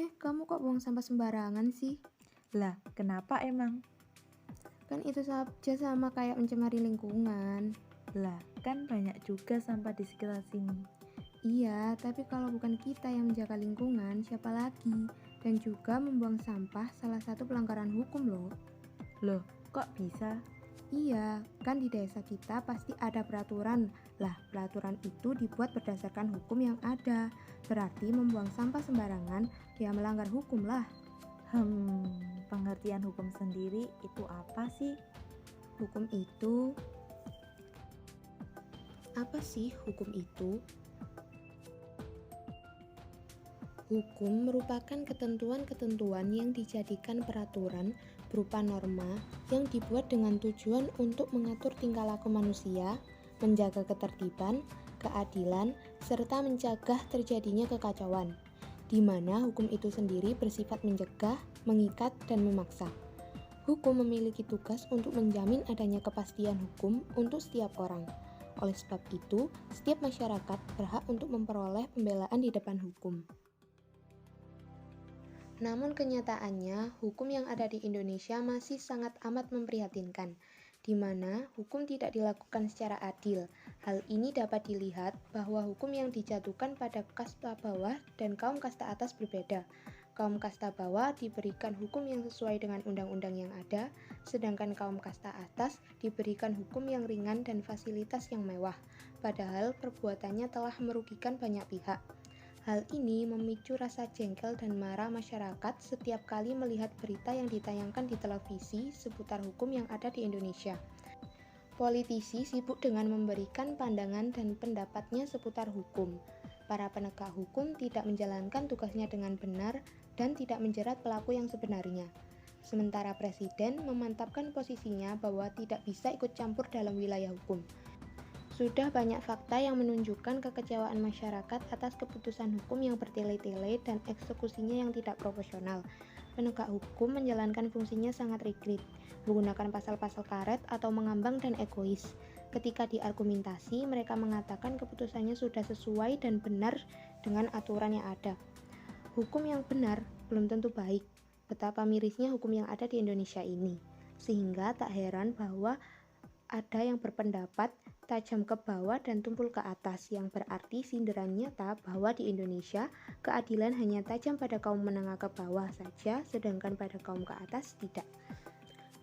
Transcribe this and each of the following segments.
Kamu kok buang sampah sembarangan sih? Lah, kenapa emang? Kan itu saja sama kayak mencemari lingkungan. Lah, kan banyak juga sampah di sekitar sini. Iya, tapi kalau bukan kita yang menjaga lingkungan, siapa lagi? Dan juga membuang sampah salah satu pelanggaran hukum loh. Loh, kok bisa? Iya, kan di desa kita pasti ada peraturan. Lah, peraturan itu dibuat berdasarkan hukum yang ada. Berarti membuang sampah sembarangan ya melanggar hukum lah. Pengertian hukum sendiri itu apa sih? Hukum itu apa sih hukum itu? Hukum merupakan ketentuan-ketentuan yang dijadikan peraturan berupa norma yang dibuat dengan tujuan untuk mengatur tingkah laku manusia, menjaga ketertiban, keadilan, serta mencegah terjadinya kekacauan, di mana hukum itu sendiri bersifat mencegah, mengikat, dan memaksa. Hukum memiliki tugas untuk menjamin adanya kepastian hukum untuk setiap orang. Oleh sebab itu, setiap masyarakat berhak untuk memperoleh pembelaan di depan hukum. Namun kenyataannya, hukum yang ada di Indonesia masih sangat amat memprihatinkan, di mana hukum tidak dilakukan secara adil. Hal ini dapat dilihat bahwa hukum yang dijatuhkan pada kasta bawah dan kaum kasta atas berbeda. Kaum kasta bawah diberikan hukum yang sesuai dengan undang-undang yang ada, sedangkan kaum kasta atas diberikan hukum yang ringan dan fasilitas yang mewah, padahal perbuatannya telah merugikan banyak pihak. Hal ini memicu rasa jengkel dan marah masyarakat setiap kali melihat berita yang ditayangkan di televisi seputar hukum yang ada di Indonesia. Politisi sibuk dengan memberikan pandangan dan pendapatnya seputar hukum. Para penegak hukum tidak menjalankan tugasnya dengan benar dan tidak menjerat pelaku yang sebenarnya. Sementara Presiden memantapkan posisinya bahwa tidak bisa ikut campur dalam wilayah hukum. Sudah banyak fakta yang menunjukkan kekecewaan masyarakat atas keputusan hukum yang bertele-tele dan eksekusinya yang tidak proporsional. Penegak hukum menjalankan fungsinya sangat rigid, menggunakan pasal-pasal karet atau mengambang dan egois. Ketika diargumentasi, mereka mengatakan keputusannya sudah sesuai dan benar dengan aturan yang ada. Hukum yang benar belum tentu baik. Betapa mirisnya hukum yang ada di Indonesia ini. Sehingga tak heran bahwa ada yang berpendapat tajam ke bawah dan tumpul ke atas, yang berarti sindiran nyata bahwa di Indonesia keadilan hanya tajam pada kaum menengah ke bawah saja, sedangkan pada kaum ke atas tidak.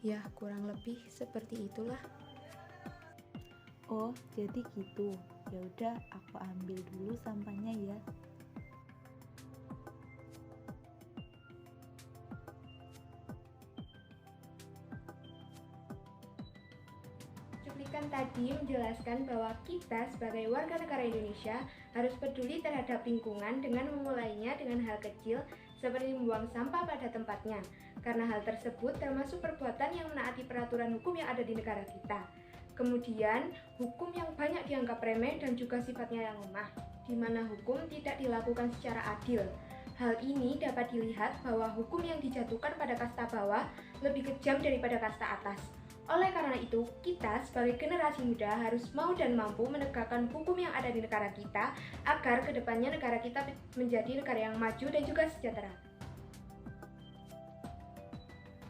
Ya, kurang lebih seperti itulah. Oh, jadi gitu. Ya udah, aku ambil dulu sampahnya ya. Cuplikan tadi menjelaskan bahwa kita sebagai warga negara Indonesia harus peduli terhadap lingkungan dengan memulainya dengan hal kecil seperti membuang sampah pada tempatnya. Karena hal tersebut termasuk perbuatan yang menaati peraturan hukum yang ada di negara kita. Kemudian, hukum yang banyak dianggap remeh dan juga sifatnya yang lemah, di mana hukum tidak dilakukan secara adil. Hal ini dapat dilihat bahwa hukum yang dijatuhkan pada kasta bawah lebih kejam daripada kasta atas. Oleh karena itu, kita sebagai generasi muda harus mau dan mampu menegakkan hukum yang ada di negara kita agar kedepannya negara kita menjadi negara yang maju dan juga sejahtera.